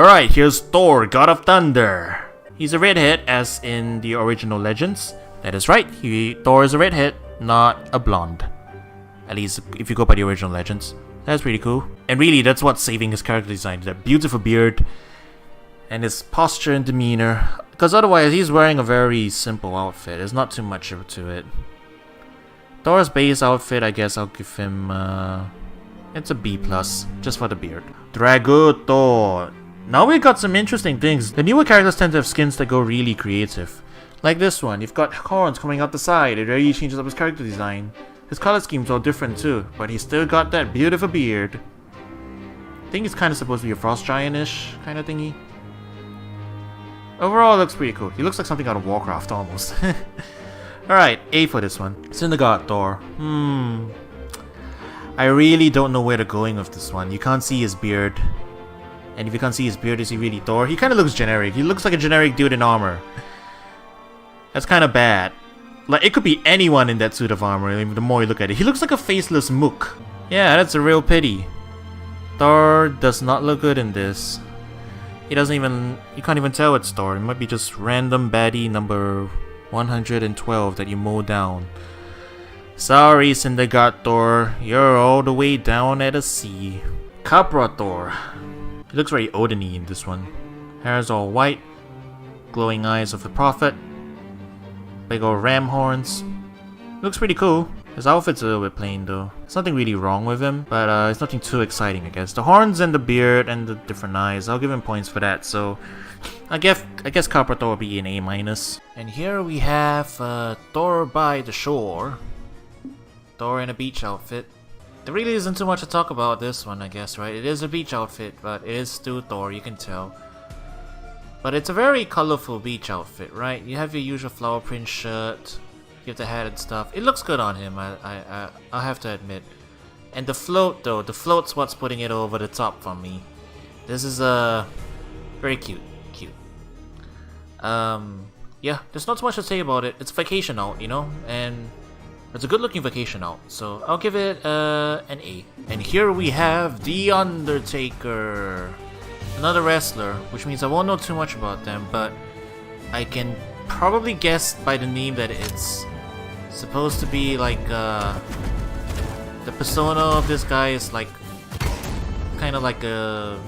Alright, here's Thor, God of Thunder. He's a redhead, as in the original Legends. That is right, Thor is a redhead, not a blonde. At least if you go by the original Legends. That's pretty cool. And really, that's what's saving his character design. That beautiful beard and his posture and demeanor. Because otherwise, he's wearing a very simple outfit. There's not too much to it. Thor's base outfit, I guess I'll give him... it's a B+, just for the beard. Dragothor. Now we got some interesting things. The newer characters tend to have skins that go really creative. Like this one, you've got horns coming out the side. It really changes up his character design. His color scheme's all different too, but he's still got that beautiful beard. I think he's kind of supposed to be a frost giant-ish kind of thingy. Overall, it looks pretty cool. He looks like something out of Warcraft almost. Alright, A for this one. Synagogue Thor. I really don't know where they're going with this one. You can't see his beard. And if you can't see his beard, is he really Thor? He kind of looks generic. He looks like a generic dude in armor. That's kind of bad. Like, it could be anyone in that suit of armor, the more you look at it. He looks like a faceless mook. Yeah, that's a real pity. Thor does not look good in this. He doesn't even... You can't even tell it's Thor. It might be just random baddie number 112 that you mow down. Sorry, Synagogue Thor. You're all the way down at a C. Capra Thor. He looks very Odin-y in this one. Hair's all white. Glowing eyes of the prophet. Big old ram horns. Looks pretty cool. His outfit's a little bit plain though. There's nothing really wrong with him, but it's nothing too exciting, I guess. The horns and the beard and the different eyes, I'll give him points for that. So I guess Capra Thor will be an A-. And here we have Thor by the shore. Thor in a beach outfit. There really isn't too much to talk about this one, I guess, right? It is a beach outfit, but it is still Thor, you can tell. But it's a very colorful beach outfit, right? You have your usual flower print shirt, you have the hat and stuff. It looks good on him, I'll have to admit. And the float though, the float's what's putting it over the top for me. This is very cute. Yeah, there's not too much to say about it. It's vacation out, you know, and it's a good looking vacation out, so I'll give it an A. And here we have The Undertaker. Another wrestler, which means I won't know too much about them, but I can probably guess by the name that it's supposed to be like the persona of this guy is like kind of like a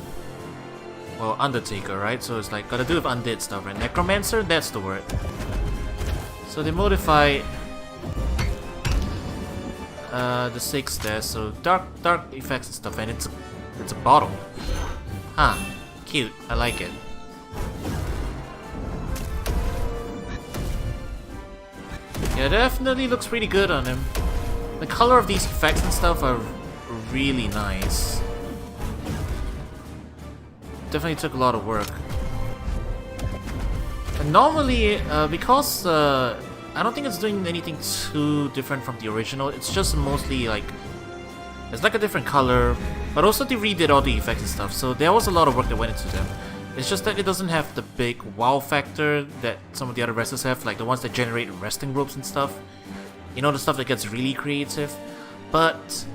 Undertaker, right? So it's like gotta do with undead stuff, right? Necromancer, that's the word. So they modify the 6 there, so dark effects and stuff, and it's a bottle. Huh. Cute. I like it. Yeah, definitely looks pretty good on him. The color of these effects and stuff are really nice. Definitely took a lot of work. And normally, because I don't think it's doing anything too different from the original, it's just mostly like it's like a different color, but also they redid all the effects and stuff, so there was a lot of work that went into them. It's just that it doesn't have the big wow factor that some of the other wrestlers have, like the ones that generate wrestling ropes and stuff. You know, the stuff that gets really creative. But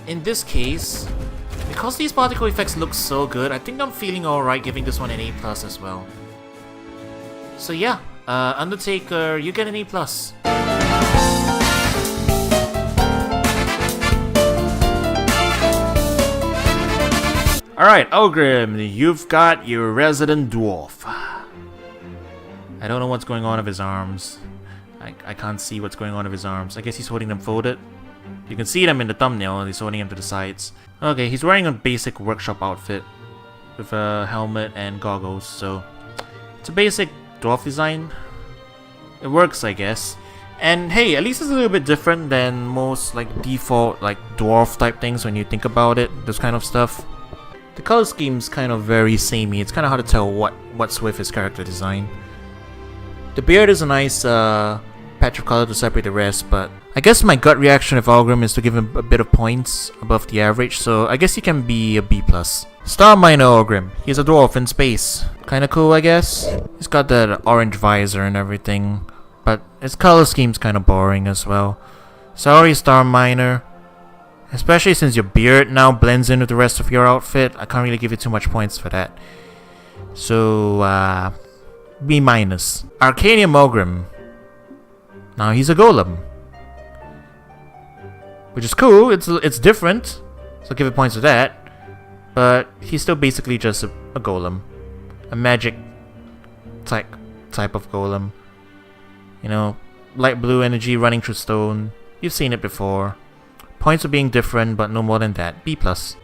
in this case, because these particle effects look so good, I think I'm feeling alright giving this one an A+ as well. So yeah, Undertaker, you get an A+. Alright, Ulgrim, you've got your resident dwarf. I don't know what's going on with his arms. I can't see what's going on with his arms. I guess he's holding them folded. You can see them in the thumbnail, he's holding them to the sides. Okay, he's wearing a basic workshop outfit with a helmet and goggles, so it's a basic dwarf design. It works, I guess. And hey, at least it's a little bit different than most like default like dwarf type things when you think about it, this kind of stuff. The color scheme's kind of very samey. It's kind of hard to tell what's with his character design. The beard is a nice patch of color to separate the rest, but I guess my gut reaction of Ulgrim is to give him a bit of points above the average, so I guess he can be a B+. Star Miner Ulgrim. He's a dwarf in space. Kinda cool, I guess. He's got that orange visor and everything, but his color scheme's kinda boring as well. Sorry, Star Miner. Especially since your beard now blends in with the rest of your outfit, I can't really give you too much points for that. So, B minus. Arcanium Ulgrim. Now he's a golem. Which is cool, it's different. So give it points for that. But he's still basically just a golem. A magic type of golem. You know, light blue energy running through stone. You've seen it before. Points for being different, but no more than that. B plus.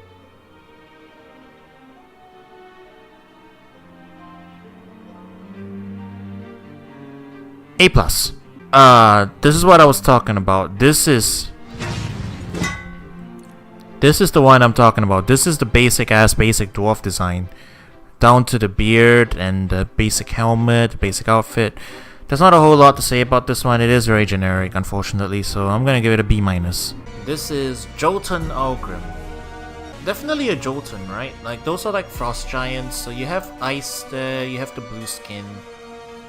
A plus. This is what I was talking about. This is the one I'm talking about. This is the basic dwarf design. Down to the beard and the basic helmet, basic outfit. There's not a whole lot to say about this one. It is very generic, unfortunately, so I'm gonna give it a B minus. This is Jotun Ulgrim. Definitely a Jotun, right? Like, those are like frost giants, so you have ice there, you have the blue skin,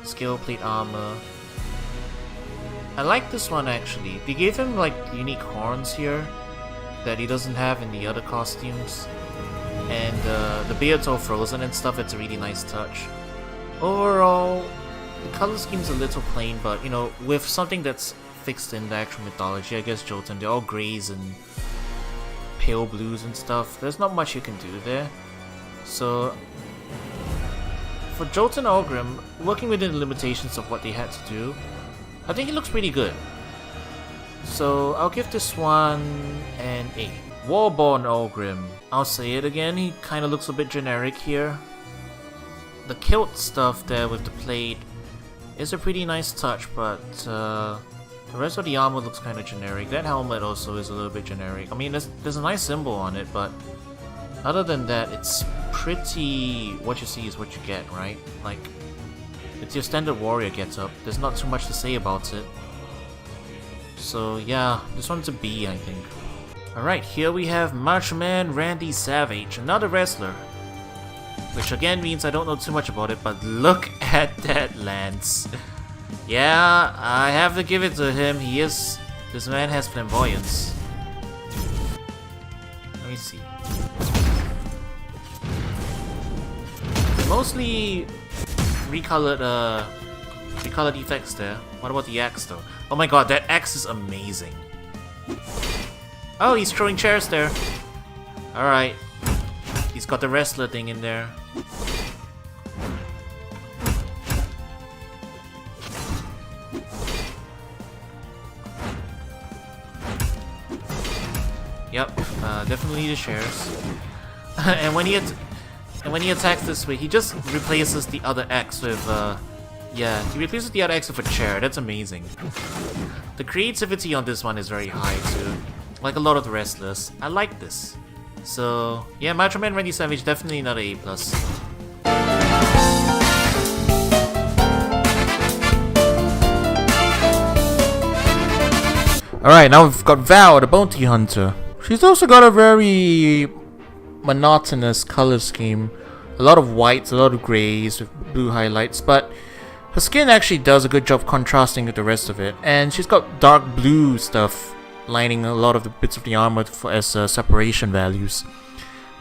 scale plate armor. I like this one actually. They gave him like unique horns here that he doesn't have in the other costumes. And the beard's all frozen and stuff, it's a really nice touch. Overall, the color scheme's a little plain, but you know, with something that's fixed in the actual mythology, I guess Jotun, they're all greys and pale blues and stuff. There's not much you can do there. So, for Jotun Ulgrim, working within the limitations of what they had to do, I think it looks pretty good. So I'll give this one an A. Warborn Ulgrim. I'll say it again, he kind of looks a bit generic here. The kilt stuff there with the plate is a pretty nice touch, but the rest of the armor looks kind of generic. That helmet also is a little bit generic. I mean, there's a nice symbol on it, but other than that, it's pretty... what you see is what you get, right? Like, it's your standard warrior getup. There's not too much to say about it. So yeah, this one's a B, I think. Alright, here we have Macho Man Randy Savage, another wrestler. Which again means I don't know too much about it, but look at that lance. Yeah, I have to give it to him. This man has flamboyance. Let me see. Mostly recolored effects there. What about the axe though? Oh my god, that axe is amazing. Oh, he's throwing chairs there. Alright. He's got the wrestler thing in there. Yep, definitely the chairs. and when he attacks this way, he just replaces the other axe with yeah, he replaces the other axe with a chair. That's amazing. The creativity on this one is very high too. Like a lot of the wrestlers. I like this. So yeah, Macho Man Randy Savage, definitely not A+. Alright, now we've got Val, the bounty hunter. She's also got a very monotonous color scheme. A lot of whites, a lot of grays with blue highlights, but her skin actually does a good job contrasting with the rest of it. And she's got dark blue stuff lining a lot of the bits of the armor as separation values,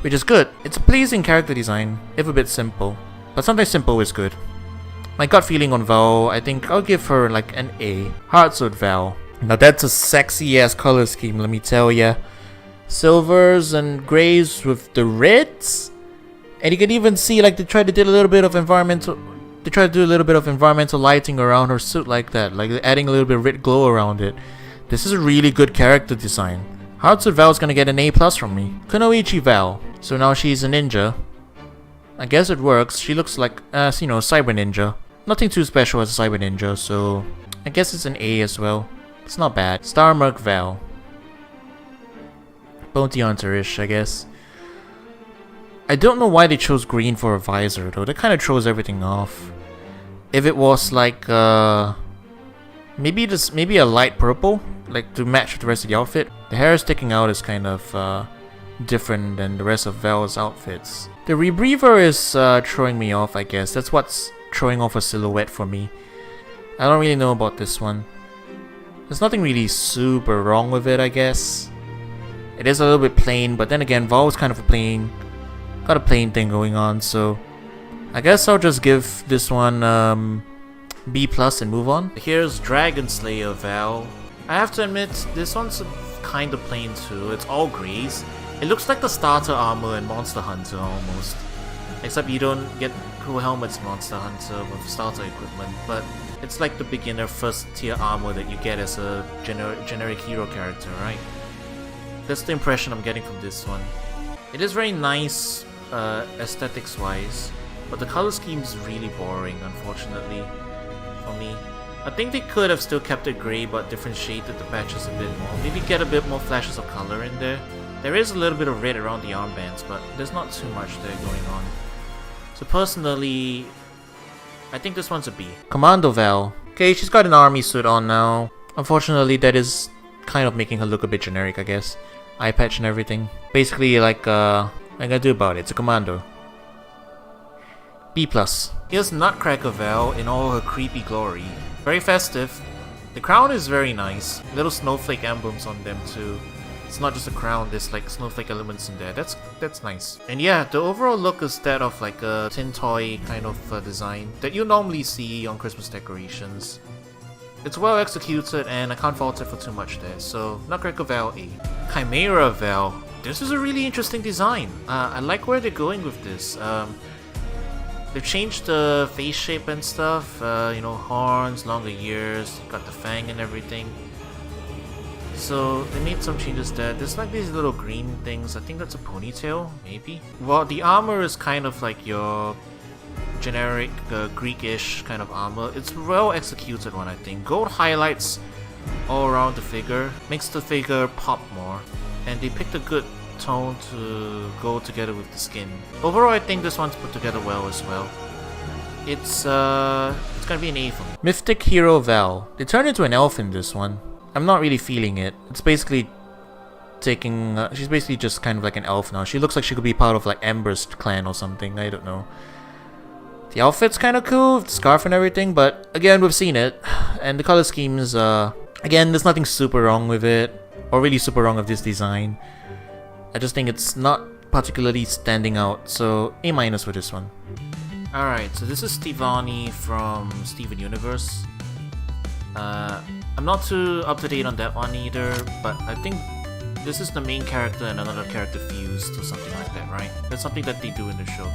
which is good. It's a pleasing character design, if a bit simple, but sometimes simple is good. My gut feeling on Val, I think I'll give her like an A. Heartsword Val. Now that's a sexy ass color scheme, let me tell ya. Silvers and grays with the reds, and you can even see like they tried to do a little bit of environmental lighting around her suit like that, like adding a little bit of red glow around it. This is a really good character design. Heartsword Val is gonna get an A+ from me. Kunoichi Val. So now she's a ninja. I guess it works. She looks like, you know, cyber ninja. Nothing too special as a cyber ninja, so I guess it's an A as well. It's not bad. Star Merc Val. Bounty hunter-ish, I guess. I don't know why they chose green for a visor though. That kind of throws everything off. If it was like maybe a light purple, like to match with the rest of the outfit. The hair sticking out is kind of different than the rest of Val's outfits. The rebreather is throwing me off, I guess. That's what's throwing off a silhouette for me. I don't really know about this one. There's nothing really super wrong with it, I guess. It is a little bit plain, but then again, Val was kind of got a plain thing going on, so I guess I'll just give this one B+ and move on. Here's Dragon Slayer Val. I have to admit, this one's kind of plain too. It's all greys. It looks like the starter armor in Monster Hunter almost. Except you don't get cool helmets in Monster Hunter with starter equipment, but it's like the beginner first tier armor that you get as a generic hero character, right? That's the impression I'm getting from this one. It is very nice aesthetics wise, but the color scheme is really boring, unfortunately, for me. I think they could have still kept it grey but differentiated the patches a bit more. Maybe get a bit more flashes of color in there. There is a little bit of red around the armbands, but there's not too much there going on. So personally, I think this one's a B. Commando Val. Okay, she's got an army suit on now. Unfortunately, that is kind of making her look a bit generic, I guess. Eye patch and everything. Basically, like, what I gotta do about it? It's a commando. B+. Here's Nutcracker Val in all her creepy glory. Very festive. The crown is very nice. Little snowflake emblems on them too. It's not just a crown, there's like snowflake elements in there. That's nice. And yeah, the overall look is that of like a tin toy kind of design that you normally see on Christmas decorations. It's well executed and I can't fault it for too much there. So Nutcracker Val A. Chimera Val. This is a really interesting design. I like where they're going with this. They've changed the face shape and stuff. You know, horns, longer ears, got the fang and everything. So they made some changes there. There's like these little green things. I think that's a ponytail, maybe. Well, the armor is kind of like your generic Greek-ish kind of armor. It's well executed one, I think. Gold highlights all around the figure makes the figure pop more, and they picked a good tone to go together with the skin. Overall, I think this one's put together well as well. It's gonna be an A for me. Mystic Hero Val. They turned into an elf in this one. I'm not really feeling it. It's basically taking... she's basically just kind of like an elf now. She looks like she could be part of like Ember's clan or something. I don't know. The outfit's kind of cool, the scarf and everything, but again, we've seen it. And the color schemes, again, there's nothing super wrong with it. Or really super wrong with this design. I just think it's not particularly standing out. So, A- for this one. Alright, so this is Stevani from Steven Universe. I'm not too up to date on that one either, but I think this is the main character and another character fused or something like that, right? That's something that they do in the show.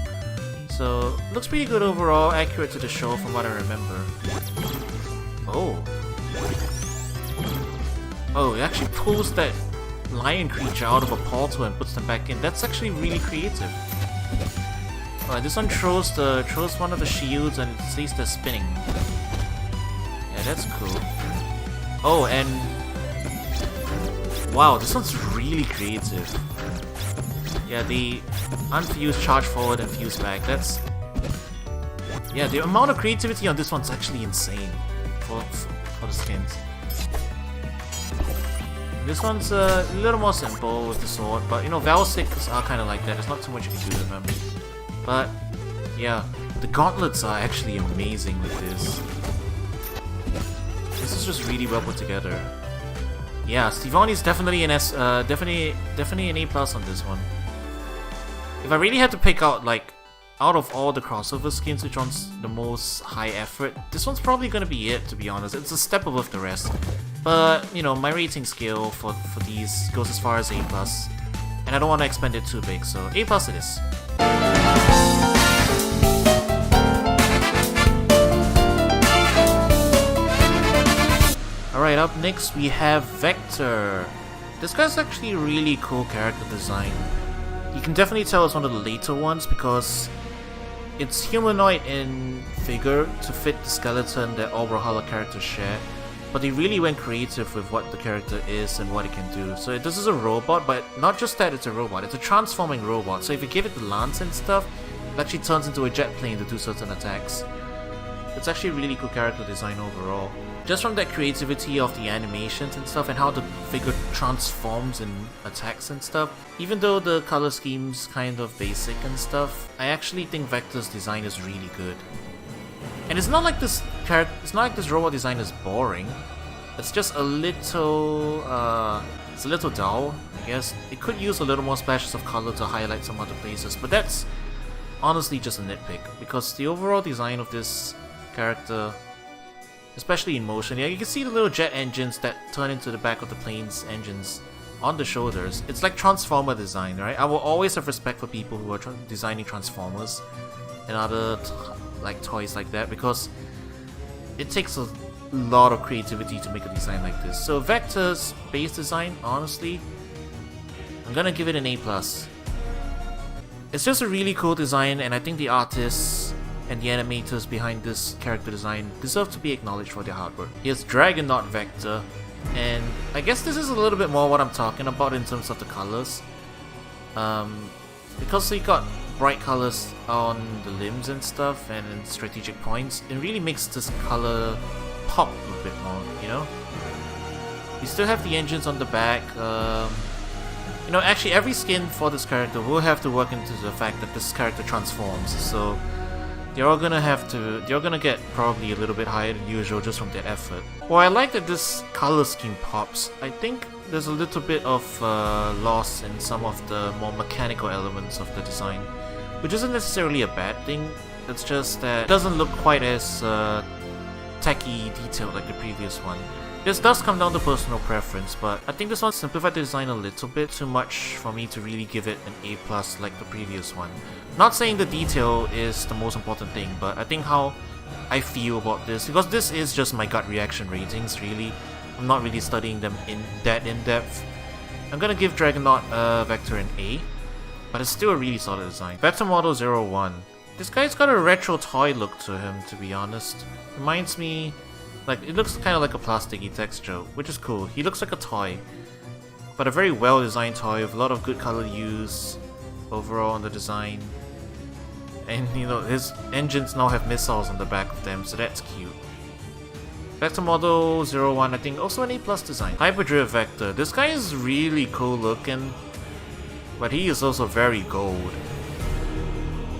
So, looks pretty good overall, accurate to the show from what I remember. Oh. Oh, it actually pulls that lion creature out of a portal and puts them back in. That's actually really creative. This one throws one of the shields and it stays there spinning. Yeah, that's cool. Oh, and wow, this one's really creative. Yeah, the unfused charge forward and fuse back. That's... yeah, the amount of creativity on this one's actually insane for the skins. This one's a little more simple with the sword, but you know, Val 6 are kind of like that. There's not too much you can do with them. But yeah, the gauntlets are actually amazing with this. This is just really well put together. Yeah, Stevani's definitely an definitely an A+ on this one. If I really had to pick out, like, out of all the crossover skins which one's the most high effort, this one's probably gonna be it, to be honest. It's a step above the rest. But, you know, my rating scale for these goes as far as A+. And I don't want to expand it too big, so A+ it is. Alright, up next we have Vector. This guy's actually a really cool character design. You can definitely tell it's one of the later ones because it's humanoid in figure to fit the skeleton that all Brawlhalla characters share, but they really went creative with what the character is and what it can do. So this is a robot, but not just that it's a robot, it's a transforming robot. So if you give it the lance and stuff, it actually turns into a jet plane to do certain attacks. It's actually a really cool character design overall. Just from that creativity of the animations and stuff and how the figure transforms in attacks and stuff. Even though the color scheme's kind of basic and stuff, I actually think Vector's design is really good. And it's not like this robot design is boring. It's just a little it's a little dull, I guess. It could use a little more splashes of color to highlight some other places, but that's honestly just a nitpick, because the overall design of this character, especially in motion, yeah, you can see the little jet engines that turn into the back of the plane's engines on the shoulders. It's like Transformer design, right? I will always have respect for people who are designing Transformers and other like toys like that, because it takes a lot of creativity to make a design like this. So Vector's base design, honestly, I'm gonna give it an A+. It's just a really cool design, and I think the artists and the animators behind this character design deserve to be acknowledged for their hard work. Here's Dragonaut Vector, and I guess this is a little bit more what I'm talking about in terms of the colors. Because he got bright colors on the limbs and stuff, and in strategic points, it really makes this color pop a bit more, you know? You still have the engines on the back. You know, actually every skin for this character will have to work into the fact that this character transforms, so they're gonna get probably a little bit higher than usual just from their effort. Well, I like that this color scheme pops. I think there's a little bit of loss in some of the more mechanical elements of the design, which isn't necessarily a bad thing. It's just that it doesn't look quite as techy detailed like the previous one. This does come down to personal preference, but I think this one simplified the design a little bit too much for me to really give it an A+ like the previous one. Not saying the detail is the most important thing, but I think how I feel about this, because this is just my gut reaction ratings really. I'm not really studying them in depth. I'm gonna give Dragonaut Vector an A, but it's still a really solid design. Vector Model 01. This guy's got a retro toy look to him, to be honest. Reminds me, like, it looks kind of like a plasticky texture, which is cool. He looks like a toy, but a very well designed toy with a lot of good color use overall on the design. And you know, his engines now have missiles on the back of them, so that's cute. Vector Model 01, I think also an A+ design. Hyperdrive Vector. This guy is really cool looking, but he is also very gold.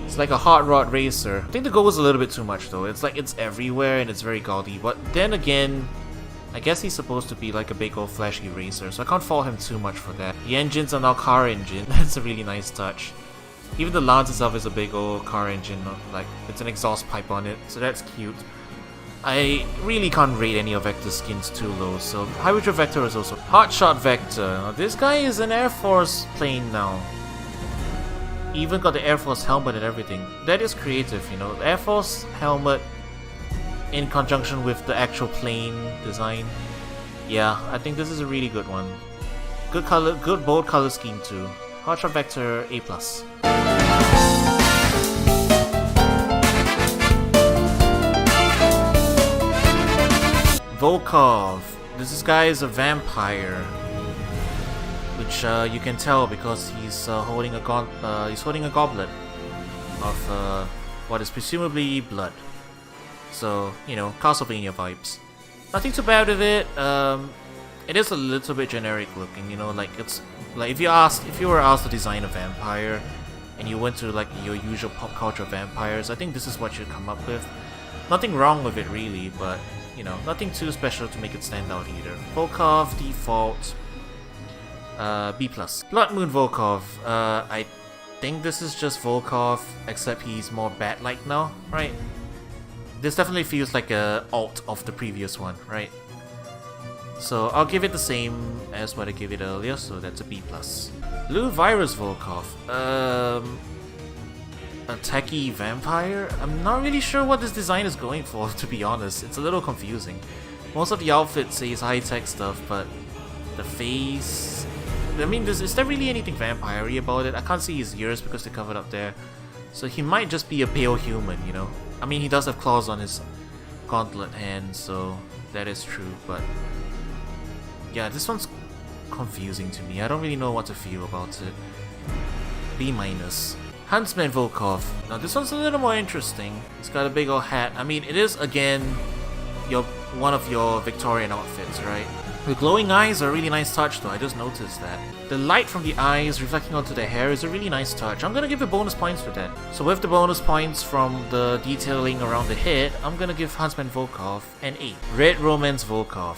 It's like a hot rod racer. I think the gold is a little bit too much though. It's like it's everywhere and it's very gaudy, but then again, I guess he's supposed to be like a big old flashy racer, so I can't fault him too much for that. The engines are now car engine. That's a really nice touch. Even the lance itself is a big old car engine, like it's an exhaust pipe on it, so that's cute. I really can't rate any of Vector's skins too low, so Hyperdrive Vector is also. Hotshot Vector. Now, this guy is an Air Force plane now. He even got the Air Force helmet and everything. That is creative, you know. The Air Force helmet in conjunction with the actual plane design. Yeah, I think this is a really good one. Good color, good bold color scheme too. Hotshot Vector A+. Volkov. This guy is a vampire, which you can tell because he's holding a goblet of what is presumably blood. So you know, Castlevania vibes. Nothing too bad with it. It is a little bit generic looking. You know, like it's like if you were asked to design a vampire, and you went to like your usual pop culture vampires, I think this is what you'd come up with. Nothing wrong with it really, but you know, nothing too special to make it stand out either. Volkov, default, B+. Blood Moon Volkov, I think this is just Volkov, except he's more bat-like now, right? This definitely feels like a alt of the previous one, right? So I'll give it the same as what I gave it earlier, so that's a B+. Blue Virus Volkov, a techie vampire? I'm not really sure what this design is going for, to be honest. It's a little confusing. Most of the outfit says high-tech stuff, but the face... I mean, is there really anything vampire-y about it? I can't see his ears because they're covered up there. So he might just be a pale human, you know? I mean, he does have claws on his gauntlet hand, so that is true, but... yeah, this one's confusing to me. I don't really know what to feel about it. B-. Huntsman Volkov. Now this one's a little more interesting. It's got a big old hat. I mean, it is again one of your Victorian outfits, right? The glowing eyes are a really nice touch though, I just noticed that. The light from the eyes reflecting onto the hair is a really nice touch. I'm gonna give it bonus points for that. So with the bonus points from the detailing around the head, I'm gonna give Huntsman Volkov an 8. Red Romance Volkov.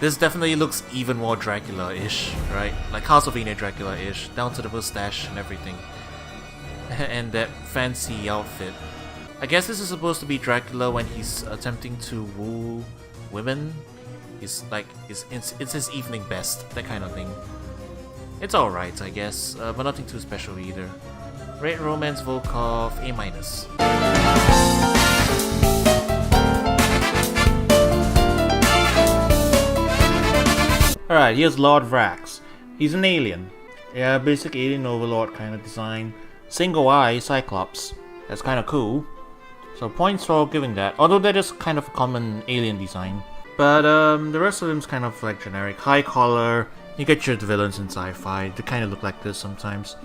This definitely looks even more Dracula-ish, right? Like Castlevania Dracula-ish, down to the mustache and everything. and that fancy outfit. I guess this is supposed to be Dracula when he's attempting to woo women. He's like, it's his evening best, that kind of thing. It's alright, I guess, but nothing too special either. Rate Romance Volkov, A-. Alright, here's Lord Vraxx. He's an alien. Yeah, basic alien overlord kind of design. Single eye, Cyclops. That's kind of cool. So points for giving that, although that is kind of a common alien design. But the rest of them's kind of like generic. High collar, you get your villains in sci-fi, they kind of look like this sometimes.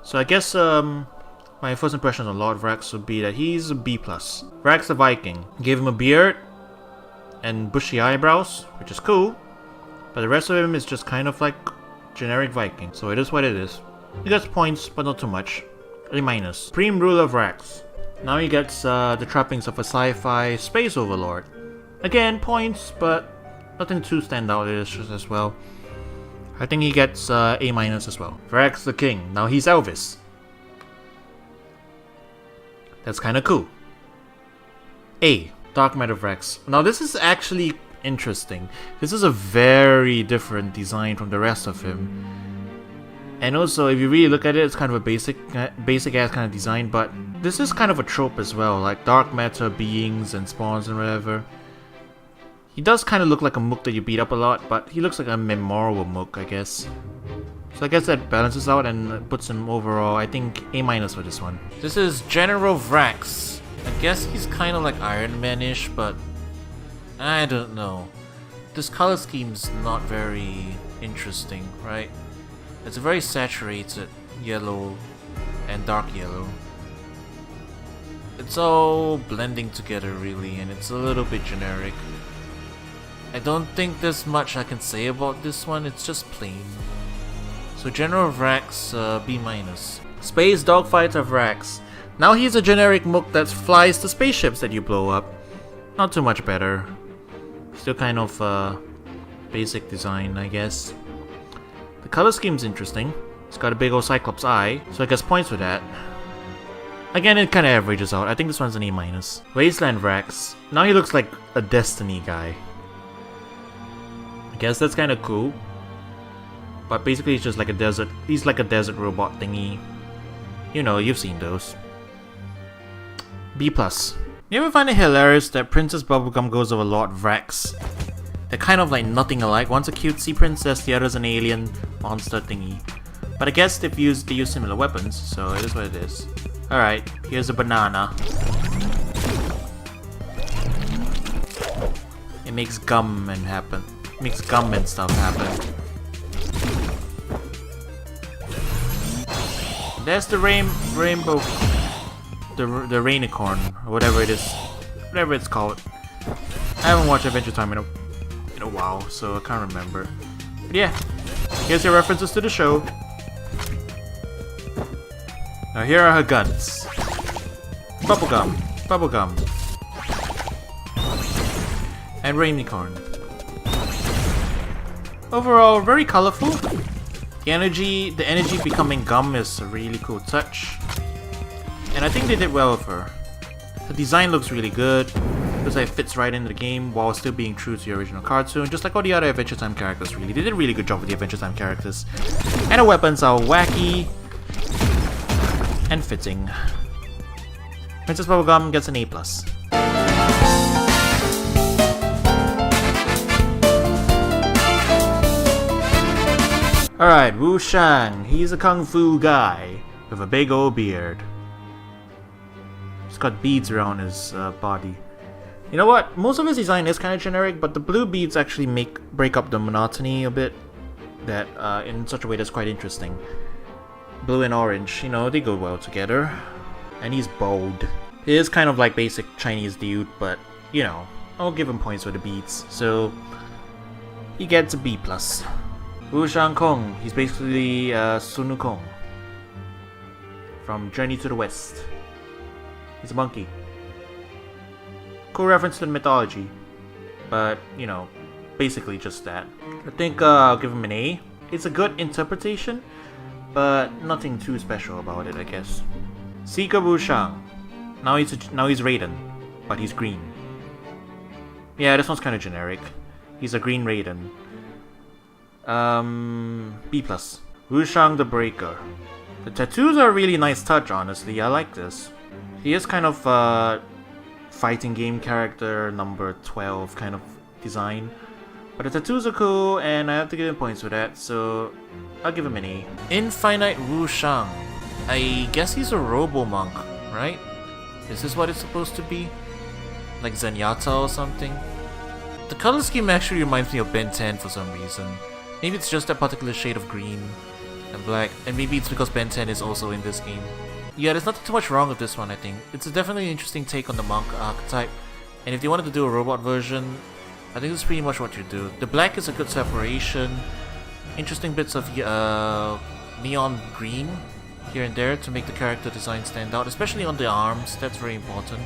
So I guess my first impression on Lord Vraxx would be that he's a B+. Vraxx the Viking. Gave him a beard and bushy eyebrows, which is cool. But the rest of him is just kind of like generic Viking, so it is what it is. He gets points, but not too much. A-. Supreme Ruler Vraxx. Now he gets the trappings of a sci-fi space overlord. Again, points, but nothing too standout as well. I think he gets A- as well. Vraxx the King. Now he's Elvis. That's kinda cool. A. Dark Matter Vraxx. Now this is actually interesting. This is a very different design from the rest of him. And also, if you really look at it, it's kind of a basic ass kind of design, but this is kind of a trope as well, like dark matter beings and spawns and whatever. He does kind of look like a mook that you beat up a lot, but he looks like a memorable mook, I guess. So I guess that balances out and puts him overall, I think, A- for this one. This is General Vraxx. I guess he's kind of like Iron Man-ish, but I don't know. This color scheme's not very interesting, right? It's a very saturated yellow and dark yellow. It's all blending together really, and it's a little bit generic. I don't think there's much I can say about this one, it's just plain. So General Vraxx, B-. Space Dogfighter Vraxx. Now he's a generic mook that flies the spaceships that you blow up. Not too much better. Still kind of basic design, I guess. The color scheme's interesting. It's got a big old Cyclops eye, so I guess points for that. Again, it kinda averages out. I think this one's an A-. Wasteland Vraxx. Now he looks like a Destiny guy. I guess that's kinda cool. But basically he's just like a desert. He's like a desert robot thingy. You know, you've seen those. B+. You ever find it hilarious that Princess Bubblegum goes over Lord Vraxx? They're kind of like nothing alike. One's a cutesy princess, the other's an alien monster thingy. But I guess they use similar weapons, so it is what it is. Alright, here's a banana. It makes gum and stuff happen. There's the rainbow, the rainicorn, or whatever it is, whatever it's called. I haven't watched Adventure Time in a while, so I can't remember. But yeah, here's your references to the show. Now here are her guns. Bubblegum, and rainicorn. Overall, very colorful. The energy becoming gum is a really cool touch. And I think they did well with her. The design looks really good. Looks like it fits right into the game while still being true to the original cartoon, just like all the other Adventure Time characters really. They did a really good job with the Adventure Time characters. And the weapons are wacky and fitting. Princess Bubblegum gets an A+. Alright, Wu Shang. He's a kung fu guy with a big old beard. He's got beads around his body. You know what? Most of his design is kind of generic, but the blue beads actually break up the monotony a bit. That in such a way that's quite interesting. Blue and orange, you know, they go well together. And he's bold. He is kind of like basic Chinese dude, but you know, I'll give him points for the beads. So he gets a B+. Wu Shang Kong, he's basically Sun Wukong from Journey to the West. He's a monkey. Cool reference to the mythology, but you know, basically just that. I think I'll give him an A. It's a good interpretation, but nothing too special about it, I guess. Seeker Wu Shang. Now he's Raiden, but he's green. Yeah, this one's kind of generic. He's a green Raiden. B+. Wu Shang the Breaker. The tattoos are a really nice touch, honestly. I like this. He is kind of fighting game character number 12 kind of design. But the tattoos are cool, and I have to give him points for that, so I'll give him an A. Infinite Wu Shang. I guess he's a robo-monk, right? Is this what it's supposed to be? Like Zenyatta or something? The color scheme actually reminds me of Ben 10 for some reason. Maybe it's just that particular shade of green and black, and maybe it's because Ben 10 is also in this game. Yeah, there's nothing too much wrong with this one, I think. It's definitely an interesting take on the monk archetype, and if you wanted to do a robot version, I think this is pretty much what you do. The black is a good separation, interesting bits of neon green here and there to make the character design stand out, especially on the arms. That's very important.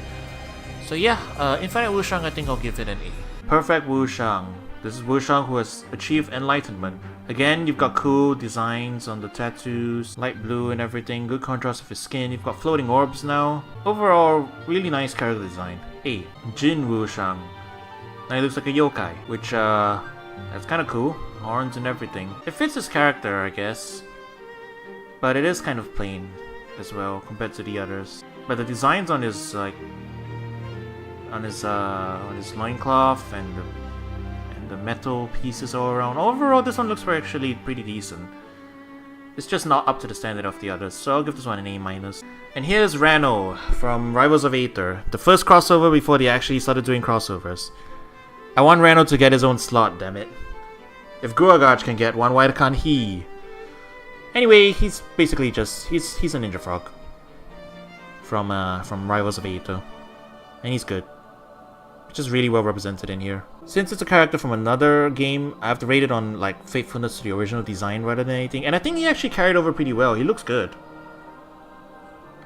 So yeah, Infinite Wu Shang, I think I'll give it an A. Perfect Wu Shang. This is Wu Shang who has achieved enlightenment. Again, you've got cool designs on the tattoos, light blue and everything, good contrast of his skin, you've got floating orbs now. Overall, really nice character design. A. Jin Wu Shang. Now he looks like a yokai, which that's kinda cool. Horns and everything. It fits his character, I guess. But it is kind of plain as well compared to the others. But the designs on his on his loincloth and the metal pieces all around. Overall, this one looks actually pretty decent. It's just not up to the standard of the others, so I'll give this one an A-. And here's Rano from Rivals of Aether, the first crossover before they actually started doing crossovers. I want Rano to get his own slot, damn it. If Guagach can get one, why can't he? Anyway, he's basically just he's a ninja frog from Rivals of Aether, and he's good. Which is really well represented in here. Since it's a character from another game, I have to rate it on like faithfulness to the original design rather than anything. And I think he actually carried over pretty well. He looks good.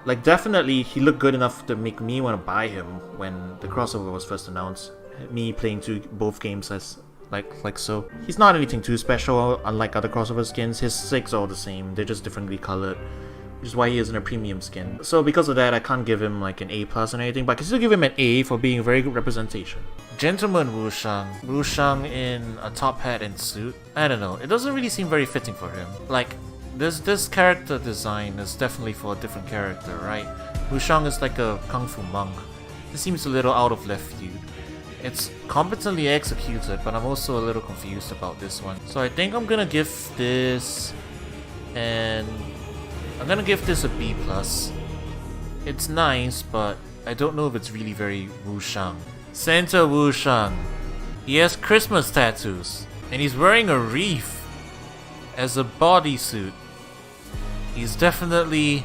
Like definitely he looked good enough to make me want to buy him when the crossover was first announced. Me playing both games as like so. He's not anything too special unlike other crossover skins. His six are all the same. They're just differently colored. Which is why he isn't a premium skin. So because of that, I can't give him like an A+ or anything, but I can still give him an A for being a very good representation. Gentleman Wu Shang. Wu Shang in a top hat and suit. I don't know, it doesn't really seem very fitting for him. Like, this character design is definitely for a different character, right? Wu Shang is like a kung fu monk. This seems a little out of left field. It's competently executed, but I'm also a little confused about this one. So I think I'm gonna give this I'm gonna give this a B+. It's nice, but I don't know if it's really very Wu Shang. Santa Wu Shang. He has Christmas tattoos, and he's wearing a wreath as a bodysuit. He's definitely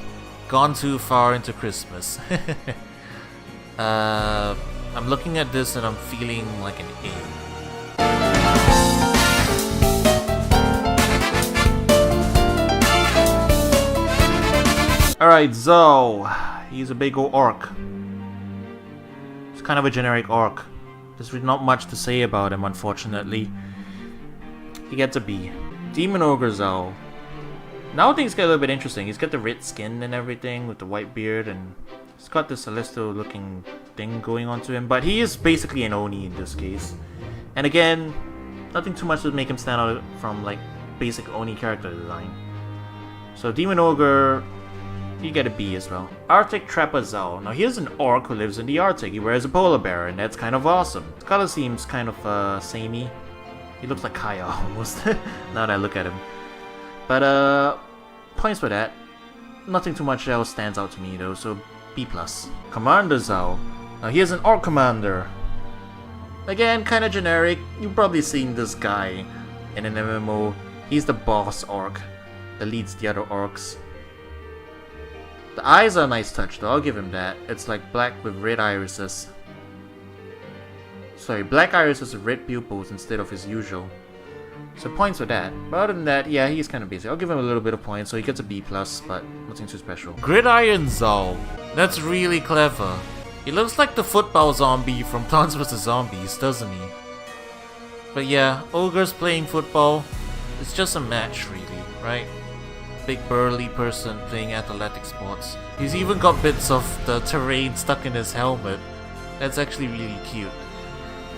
gone too far into Christmas. I'm looking at this and I'm feeling like an A. Alright, Xull. He's a big ol' orc. He's kind of a generic orc. There's really not much to say about him, unfortunately. He gets a B. Demon Ogre Xull. Now things get a little bit interesting. He's got the red skin and everything with the white beard, and he's got this celestial looking thing going on to him. But he is basically an Oni in this case. And again, nothing too much to make him stand out from like basic Oni character design. So Demon Ogre, you get a B as well. Arctic Trapper Xull. Now here's an orc who lives in the Arctic. He wears a polar bear, and that's kind of awesome. His color seems kind of samey. He looks like Kaya almost, now that I look at him. But points for that. Nothing too much else stands out to me though, so B+. Commander Xull. Now here's an orc commander. Again, kind of generic. You've probably seen this guy in an MMO. He's the boss orc that leads the other orcs. The eyes are a nice touch though, I'll give him that. It's like black with red irises. Sorry, black irises with red pupils instead of his usual. So points for that. But other than that, yeah, he's kind of basic. I'll give him a little bit of points, so he gets a B+, but nothing too special. Gridiron Xull. That's really clever. He looks like the football zombie from Plants vs. Zombies, doesn't he? But yeah, ogres playing football, it's just a match really, right? big burly person playing athletic sports. He's even got bits of the terrain stuck in his helmet. That's actually really cute.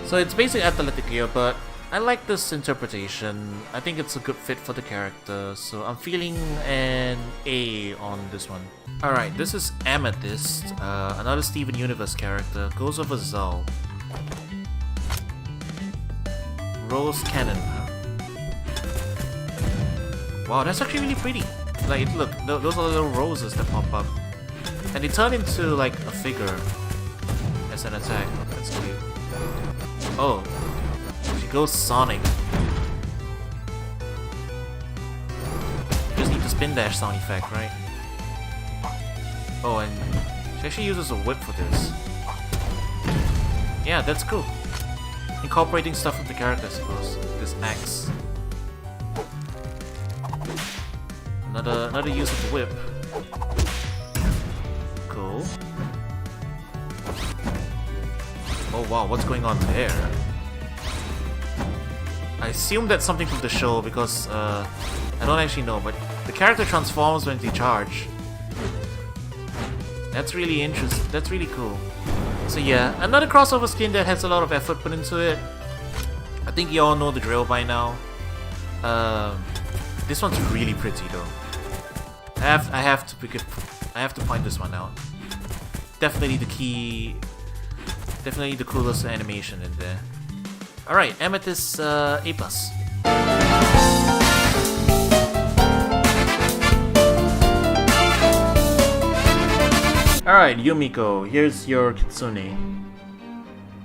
So it's basic athletic gear, but I like this interpretation. I think it's a good fit for the character, so I'm feeling an A on this one. Alright, this is Amethyst, another Steven Universe character. Goes over Xull. Rose Cannon, huh? Wow, that's actually really pretty. Like, look, those are little roses that pop up. And they turn into, like, a figure as an attack. That's cute. Oh. She goes Sonic. Just need the spin dash sound effect, right? Oh, and she actually uses a whip for this. Yeah, that's cool. Incorporating stuff from the character, I suppose. This axe. Another use of the whip. Cool. Oh wow, what's going on there? I assume that's something from the show because I don't actually know, but the character transforms when they charge. That's really interesting. That's really cool. So yeah, another crossover skin that has a lot of effort put into it. I think you all know the drill by now. This one's really pretty though. I have to pick it. I have to point this one out. Definitely the key. Definitely the coolest animation in there. All right, Amethyst A+. Alright, Yumiko, here's your Kitsune.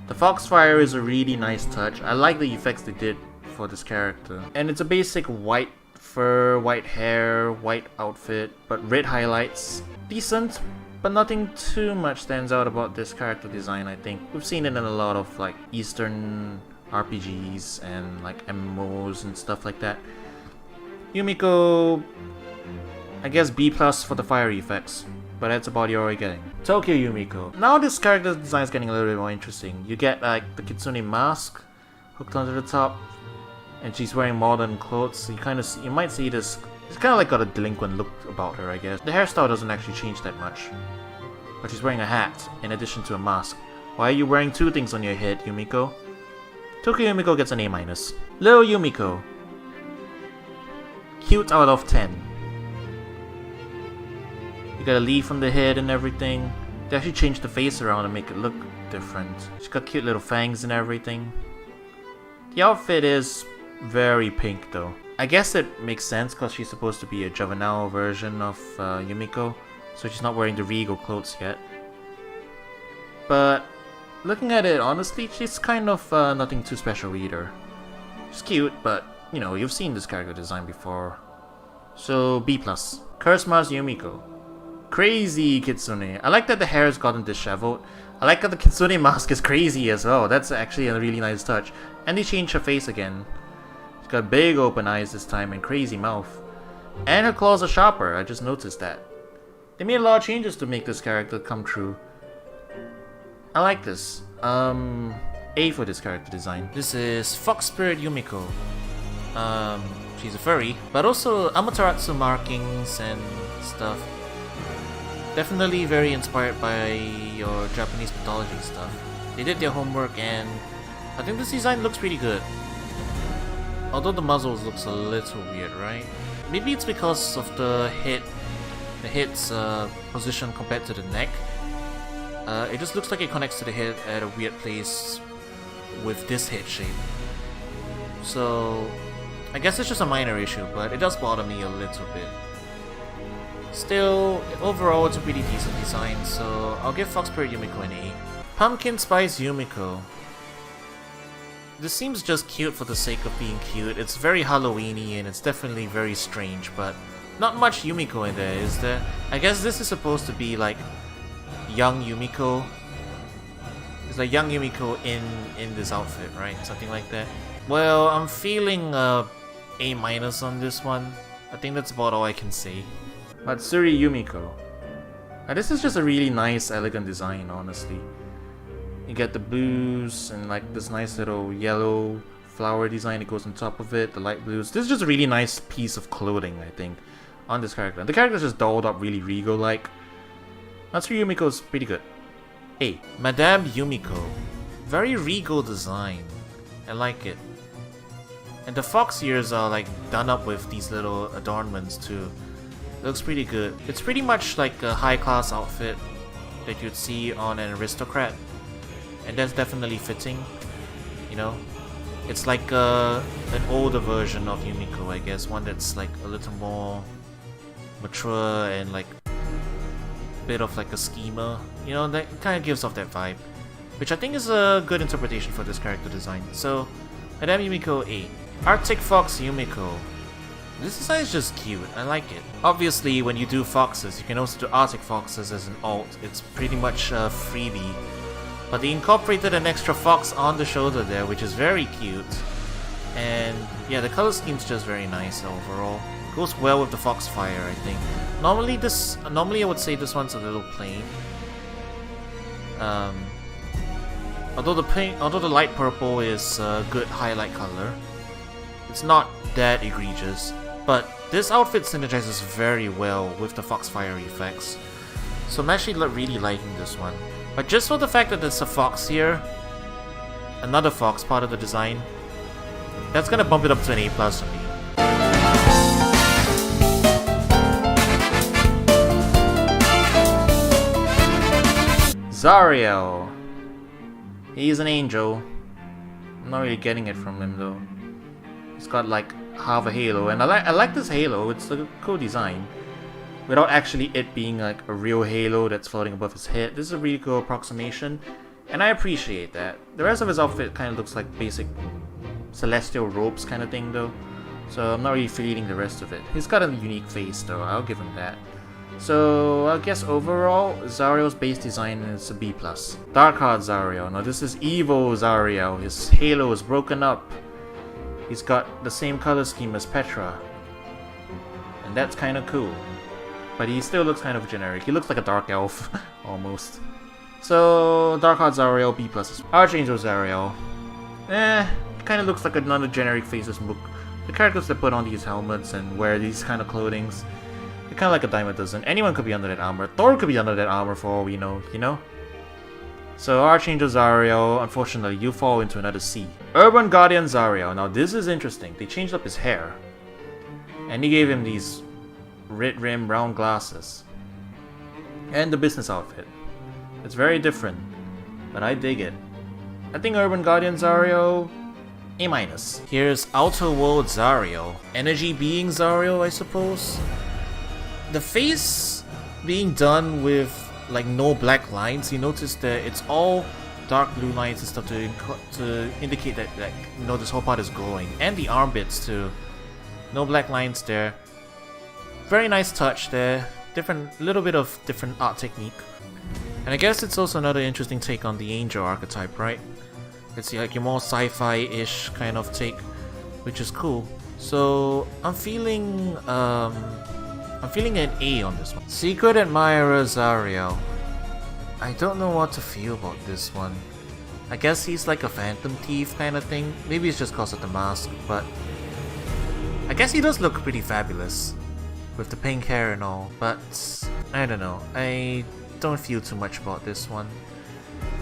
The Foxfire is a really nice touch. I like the effects they did for this character. And it's a basic white fur, white hair, white outfit, but red highlights. Decent, but nothing too much stands out about this character design, I think. We've seen it in a lot of like Eastern RPGs and like MMOs and stuff like that. Yumiko, I guess B+ for the fire effects. But that's about all you're getting. Tokyo Yumiko. Now this character design is getting a little bit more interesting. You get like the Kitsune mask hooked onto the top, and she's wearing modern clothes. So you might see this. It's kind of like got a delinquent look about her, I guess. The hairstyle doesn't actually change that much, but she's wearing a hat in addition to a mask. Why are you wearing two things on your head, Yumiko? Tokyo Yumiko gets an A-. Little Yumiko. Cute out of 10. You got a leaf on the head and everything. They actually changed the face around to make it look different. She's got cute little fangs and everything. The outfit is very pink though. I guess it makes sense because she's supposed to be a juvenile version of Yumiko, so she's not wearing the regal clothes yet. But looking at it honestly, she's kind of nothing too special either. She's cute, but you know, you've seen this character design before. So B+. Curse-Mars Yumiko. Crazy Kitsune. I like that the hair has gotten disheveled. I like that the Kitsune mask is crazy as well. That's actually a really nice touch. And they changed her face again. She's got big open eyes this time and crazy mouth. And her claws are sharper. I just noticed that. They made a lot of changes to make this character come true. I like this. A for this character design. This is Fox Spirit Yumiko. She's a furry, but also Amaterasu markings and stuff. Definitely very inspired by your Japanese mythology stuff. They did their homework and I think this design looks pretty good. Although the muzzles looks a little weird, right? Maybe it's because of the head's position compared to the neck. It just looks like it connects to the head at a weird place with this head shape. So I guess it's just a minor issue, but it does bother me a little bit. Still, overall it's a pretty decent design, so I'll give Fox Spirit Yumiko an A. Pumpkin Spice Yumiko. This seems just cute for the sake of being cute. It's very Halloweeny and it's definitely very strange, but not much Yumiko in there, is there? I guess this is supposed to be like young Yumiko. It's like young Yumiko in this outfit, right? Something like that. Well, I'm feeling A- on this one. I think that's about all I can say. Matsuri Yumiko. Now this is just a really nice, elegant design, honestly. You get the blues and like this nice little yellow flower design that goes on top of it, the light blues. This is just a really nice piece of clothing, I think. on this character. The character's just dolled up really regal-like. Master Yumiko's pretty good. A. Madame Yumiko. Very regal design. I like it. And the fox ears are like done up with these little adornments too. Looks pretty good. It's pretty much like a high-class outfit that you'd see on an aristocrat. And that's definitely fitting, you know? It's like an older version of Yumiko, I guess. One that's like a little more mature and like a bit of like a schemer. You know, that kind of gives off that vibe. Which I think is a good interpretation for this character design. So, Madame Yumiko 8. Arctic Fox Yumiko. This design is just cute, I like it. Obviously, when you do foxes, you can also do Arctic Foxes as an alt. It's pretty much a freebie. But they incorporated an extra fox on the shoulder there, which is very cute. And yeah, the color scheme's just very nice overall. Goes well with the Foxfire, I think. Normally I would say this one's a little plain. Although the light purple is a good highlight color, it's not that egregious. But this outfit synergizes very well with the Foxfire effects. So I'm actually really liking this one. But just for the fact that there's a fox here, another fox part of the design, that's gonna bump it up to an A+ for me. Zariel. He's an angel. I'm not really getting it from him though. He's got like half a halo, and I like this halo. It's a cool design. Without actually it being like a real halo that's floating above his head. This is a really cool approximation, and I appreciate that. The rest of his outfit kind of looks like basic celestial robes kind of thing though, so I'm not really feeling the rest of it. He's got a unique face though, I'll give him that. So I guess overall, Zariel's base design is a B+. Darkheart Zariel. Now this is evil Zariel. His halo is broken up. He's got the same color scheme as Petra, and that's kind of cool. But he still looks kind of generic. He looks like a dark elf, almost. So, Darkheart Zariel, B+. Archangel Zariel. Kind of looks like another generic Faceless book. The characters that put on these helmets and wear these kind of clothings, they're kind of like a dime a dozen. Anyone could be under that armor. Thor could be under that armor for all we know, you know? So, Archangel Zariel, unfortunately, you fall into another C. Urban Guardian Zariel. Now, this is interesting. They changed up his hair. And they gave him these red rim round glasses and the business outfit. It's very different, but I dig it. I think Urban Guardian Zariel A-. Here's Outer World Zariel, Energy Being Zariel, I suppose. The face being done with like no black lines. You notice that it's all dark blue lines and stuff to indicate that, like, you know, this whole part is glowing, and the arm bits too. No black lines there. Very nice touch there. Little bit of different art technique. And I guess it's also another interesting take on the angel archetype, right? It's like your more sci-fi-ish kind of take, which is cool. So I'm feeling an A on this one. Secret Admirer Zariel. I don't know what to feel about this one. I guess he's like a phantom thief kind of thing. Maybe it's just because of the mask, but I guess he does look pretty fabulous with the pink hair and all, but I don't know. I don't feel too much about this one.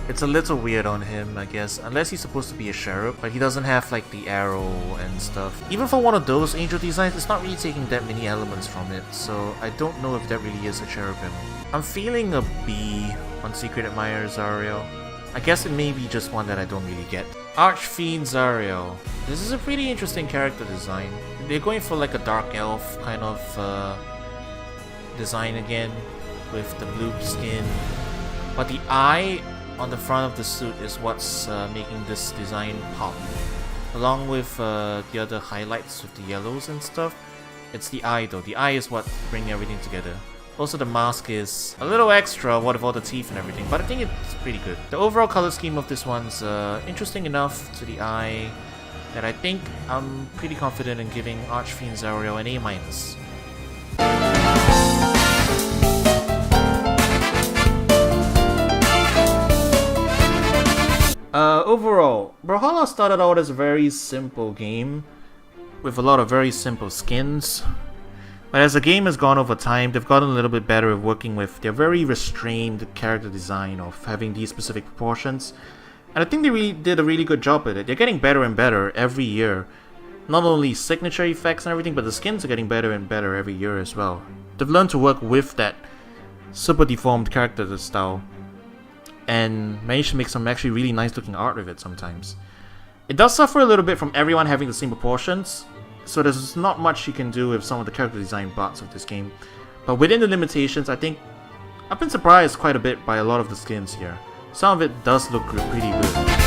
It's a little weird on him, I guess, unless he's supposed to be a cherub, but he doesn't have like the arrow and stuff. Even for one of those angel designs, it's not really taking that many elements from it, so I don't know if that really is a cherubim. I'm feeling a B on Secret Admirer Zariel. I guess it may be just one that I don't really get. Archfiend Zariel. This is a pretty interesting character design. They're going for like a dark elf kind of design again, with the blue skin. But the eye on the front of the suit is what's making this design pop. Along with the other highlights with the yellows and stuff. It's the eye though. The eye is what brings everything together. Also, the mask is a little extra, what with all the teeth and everything, but I think it's pretty good. The overall color scheme of this one's interesting enough to the eye that I think I'm pretty confident in giving Archfiend Zariel an A-. Overall, Brawlhalla started out as a very simple game with a lot of very simple skins. But as the game has gone over time, they've gotten a little bit better at working with their very restrained character design of having these specific proportions. And I think they really did a really good job with it. They're getting better and better every year. Not only signature effects and everything, but the skins are getting better and better every year as well. They've learned to work with that super deformed character style and managed to make some actually really nice looking art with it sometimes. It does suffer a little bit from everyone having the same proportions, so there's not much you can do with some of the character design parts of this game. But within the limitations, I think I've been surprised quite a bit by a lot of the skins here. Some of it does look pretty good.